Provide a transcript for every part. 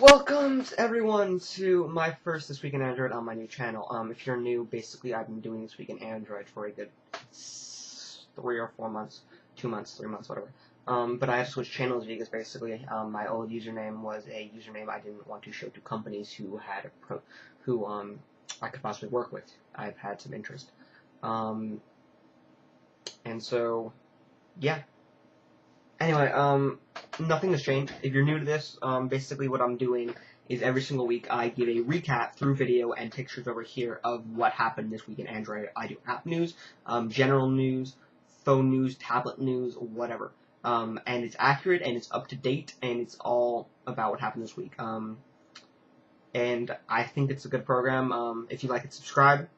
Welcome everyone to my first This Week in Android on my new channel. If you're new, basically I've been doing This Week in Android for a good 3 or 4 months, 2 months, 3 months, whatever. But I had to switch channels because basically my old username was a username I didn't want to show to companies who had I could possibly work with. I've had some interest. And so, yeah. Anyway, nothing has changed. If you're new to this, basically what I'm doing is every single week I give a recap through video and pictures over here of what happened this week in Android. I do app news, general news, phone news, tablet news, whatever. And it's accurate and it's up to date and it's all about what happened this week. And I think it's a good program. If you like it, subscribe,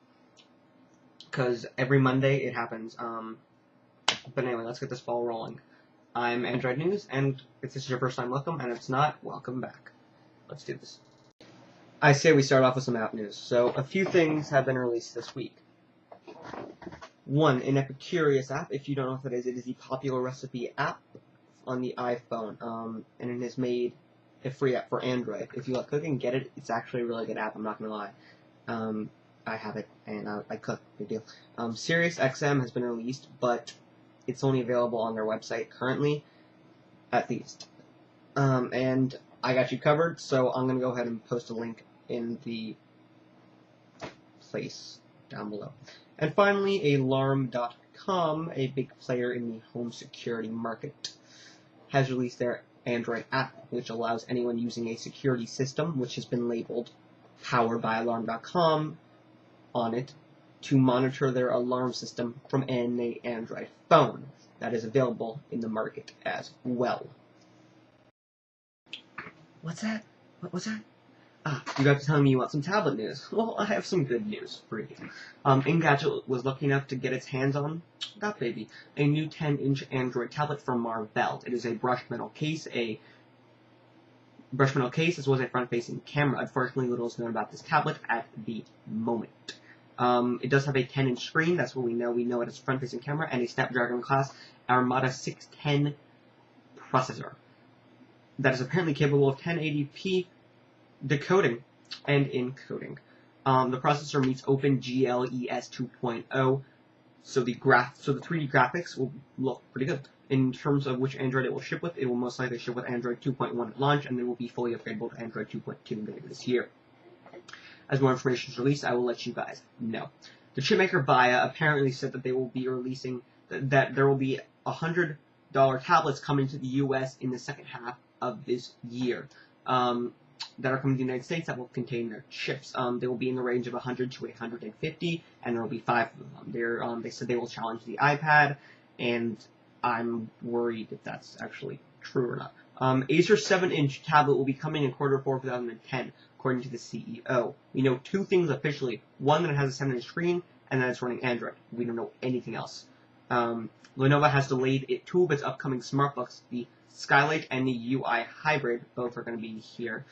because every Monday it happens. But anyway, let's get this ball rolling. I'm Android News, and if this is your first time, welcome, and if it's not, welcome back. Let's do this. I say we start off with some app news. So, a few things have been released this week. One, an Epicurious app. If you don't know what that is, it is the popular recipe app on the iPhone, and it has made a free app for Android. If you like cooking, get it. It's actually a really good app, I'm not going to lie. I have it, and I cook. Good deal. SiriusXM has been released, but it's only available on their website currently, at least. And I got you covered, so I'm going to go ahead and post a link in the place down below. And finally, Alarm.com, a big player in the home security market, has released their Android app, which allows anyone using a security system, which has been labeled powered by Alarm.com on it, to monitor their alarm system from any Android phone. That is available in the market as well. What's that? What was that? You got to tell me you want some tablet news. Well, I have some good news for you. Engadget was lucky enough to get its hands on, that baby, a new 10-inch Android tablet from Marvell. It is a brushed metal case, as well as a front-facing camera. Unfortunately, little is known about this tablet at the moment. It does have a 10-inch screen, that's what we know. We know it as a front-facing camera, and a Snapdragon class Armada 610 processor that is apparently capable of 1080p decoding and encoding. The processor meets OpenGL ES 2.0, so the 3D graphics will look pretty good. In terms of which Android it will ship with, it will most likely ship with Android 2.1 at launch, and then will be fully upgradable to Android 2.2 later this year. As more information is released, I will let you guys know. The chipmaker Via apparently said that they will be releasing, that there will be $100 tablets coming to the US in the second half of this year, that are coming to the United States that will contain their chips. They will be in the range of 100 to 850, and there will be 5 of them. They said they will challenge the iPad, and I'm worried if that's actually true or not. Acer 7-inch tablet will be coming in Q4 2010, according to the CEO. We know 2 things officially. One, that it has a 7-inch screen, and that it's running Android. We don't know anything else. Lenovo has delayed 2 of its upcoming smartbooks, the Skylake and the UI Hybrid. Both are going to be here.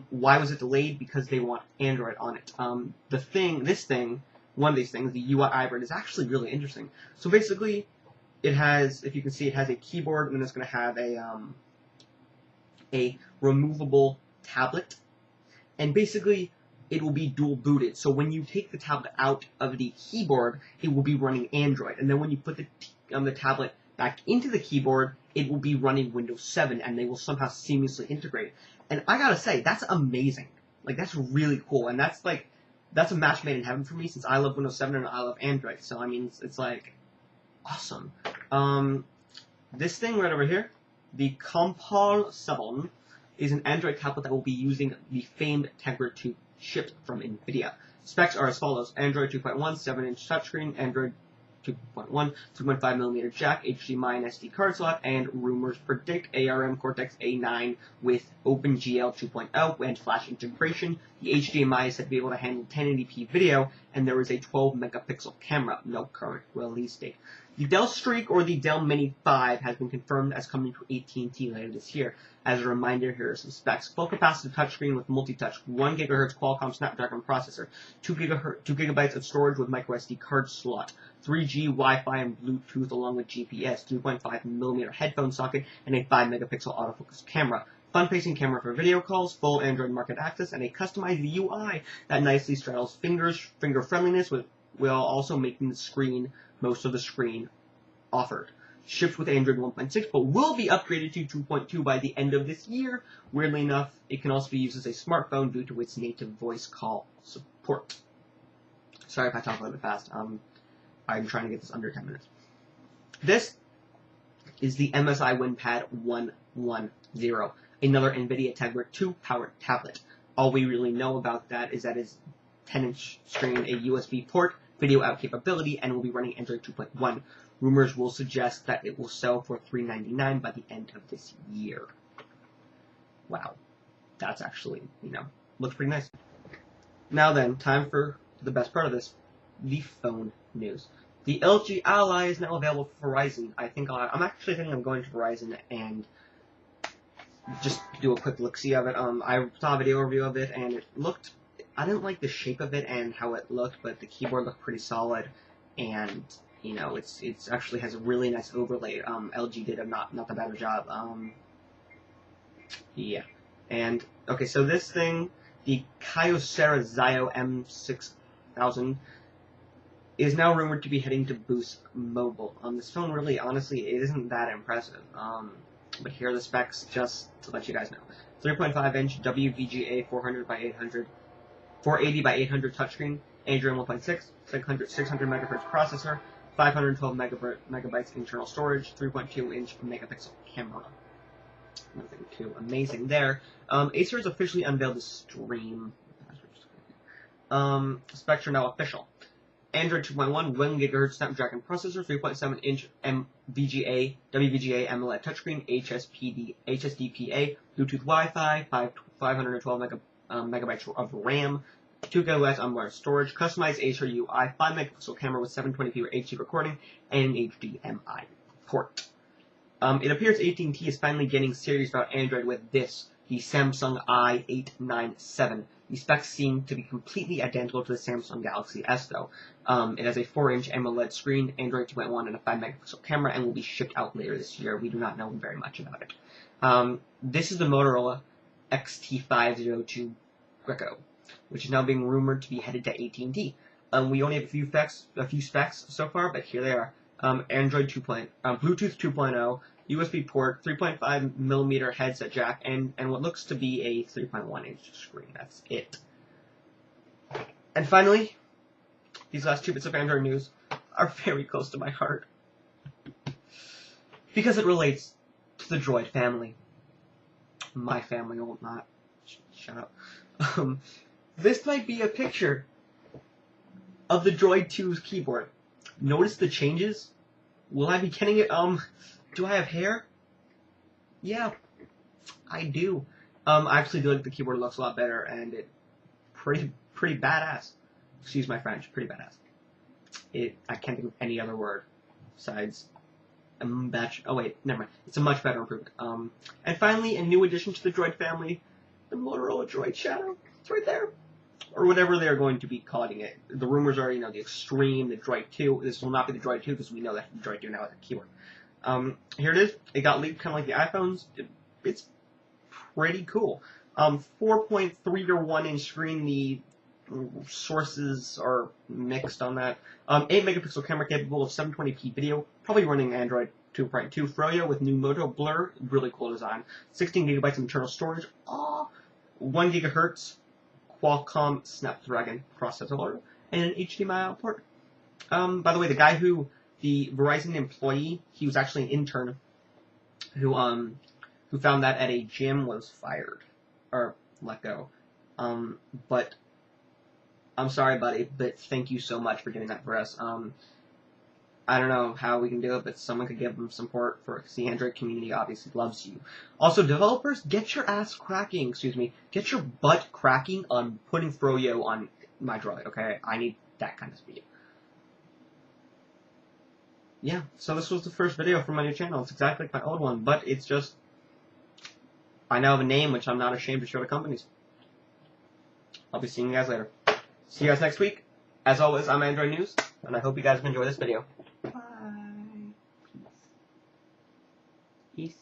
Why was it delayed? Because they want Android on it. One of these things, the UI Hybrid, is actually really interesting. So basically, it has, if you can see, it has a keyboard, and then it's going to have a removable tablet. And basically, it will be dual booted. So when you take the tablet out of the keyboard, it will be running Android. And then when you put the tablet back into the keyboard, it will be running Windows 7, and they will somehow seamlessly integrate. And I gotta say, that's amazing. Like, that's really cool. And that's a match made in heaven for me, since I love Windows 7 and I love Android. So, I mean, it's like, awesome. This thing right over here, the Compal 7, is an Android tablet that will be using the famed Tegra 2 chip from NVIDIA. Specs are as follows: Android 2.1, 7-inch touchscreen, Android 2.1, 3.5mm jack, HDMI and SD card slot, and rumors predict ARM Cortex A9 with OpenGL 2.0 and flash integration. The HDMI is said to be able to handle 1080p video, and there is a 12-megapixel camera. No current release date. The Dell Streak, or the Dell Mini 5, has been confirmed as coming to AT&T later this year. As a reminder, here are some specs. Full capacitive touchscreen with multi-touch, 1 GHz Qualcomm Snapdragon processor, 2 GB of storage with microSD card slot, 3G, Wi-Fi, and Bluetooth along with GPS, 3.5mm headphone socket, and a 5-megapixel autofocus camera. front-facing camera for video calls, full Android market access, and a customized UI that nicely straddles finger friendliness while also making the screen, most of the screen, offered. Shipped with Android 1.6, but will be upgraded to 2.2 by the end of this year. Weirdly enough, it can also be used as a smartphone due to its native voice call support. Sorry if I talk a little bit fast. I'm trying to get this under 10 minutes. This is the MSI WinPad 110, another NVIDIA Tegra 2 powered tablet. All we really know about that is that it's 10-inch screen, a USB port, video out capability, and will be running Android 2.1. Rumors will suggest that it will sell for $399 by the end of this year. Wow. That's actually, looks pretty nice. Now then, time for the best part of this, the phone news. The LG Ally is now available for Verizon. I'm actually thinking I'm going to Verizon and just do a quick look-see of it. I saw a video review of it, and I didn't like the shape of it and how it looked, but the keyboard looked pretty solid, and, it's actually has a really nice overlay. LG did a not the better job. Yeah. And, okay, so this thing, the Kyocera Zio M6000, is now rumored to be heading to Boost Mobile. This phone really, honestly, it isn't that impressive. But here are the specs, just to let you guys know. 3.5-inch WVGA 400 by 800, 480 by 800 touchscreen, Android 1.6, 600 megahertz processor, 512 megabytes internal storage, 3.2-inch megapixel camera. Nothing too amazing there. Acer has officially unveiled the stream. Specs are now official. Android 2.1, 1 GHz Snapdragon processor, 3.7-inch WVGA AMOLED touchscreen, HSDPA, Bluetooth Wi-Fi, 512 megabytes of RAM, 2 GB onboard storage, customized Acer UI, 5-megapixel camera with 720p or HD recording, and an HDMI port. It appears AT&T is finally getting serious about Android with this, the Samsung i897. The specs seem to be completely identical to the Samsung Galaxy S, though. It has a 4-inch AMOLED screen, Android 2.1, and a 5-megapixel camera, and will be shipped out later this year. We do not know very much about it. This is the Motorola XT502 Greco, which is now being rumored to be headed to AT&T. We only have a few specs so far, but here they are. Android 2.0, Bluetooth 2.0, USB port, 3.5mm headset jack, and what looks to be a 3.1-inch screen. That's it. And finally, these last 2 bits of Android news are very close to my heart, because it relates to the Droid family. My family will not. Shut up. This might be a picture of the Droid 2's keyboard. Notice the changes? Will I be getting it? Do I have hair? Yeah, I do. I actually do like the keyboard. It looks a lot better, and it pretty badass. Excuse my French, pretty badass. I can't think of any other word besides oh wait, never mind. It's a much better improvement. And finally, a new addition to the Droid family, the Motorola Droid Shadow. It's right there. Or whatever they're going to be calling it. The rumors are, the Extreme, the Droid 2. This will not be the Droid 2 because we know that the Droid 2 now has a keyboard. Here it is. It got leaked kind of like the iPhones. It's pretty cool. 4.3 to 1-inch screen. The sources are mixed on that. 8-megapixel camera capable of 720p video. Probably running Android 2.2 Froyo with new Moto Blur. Really cool design. 16 gigabytes of internal storage. 1 gigahertz. Qualcomm Snapdragon processor, and an HDMI out port. By the way, the Verizon employee, he was actually an intern who found that at a gym, was fired or let go. But I'm sorry, buddy, but thank you so much for doing that for us. I don't know how we can do it, but someone could give them support because the Android community obviously loves you. Also, developers, get your butt cracking on putting Froyo on my Droid, okay? I need that kind of speed. Yeah, so this was the first video from my new channel. It's exactly like my old one, but it's just, I now have a name which I'm not ashamed to show to companies. I'll be seeing you guys later. See you guys next week. As always, I'm Android News, and I hope you guys enjoy this video. Bye. Peace.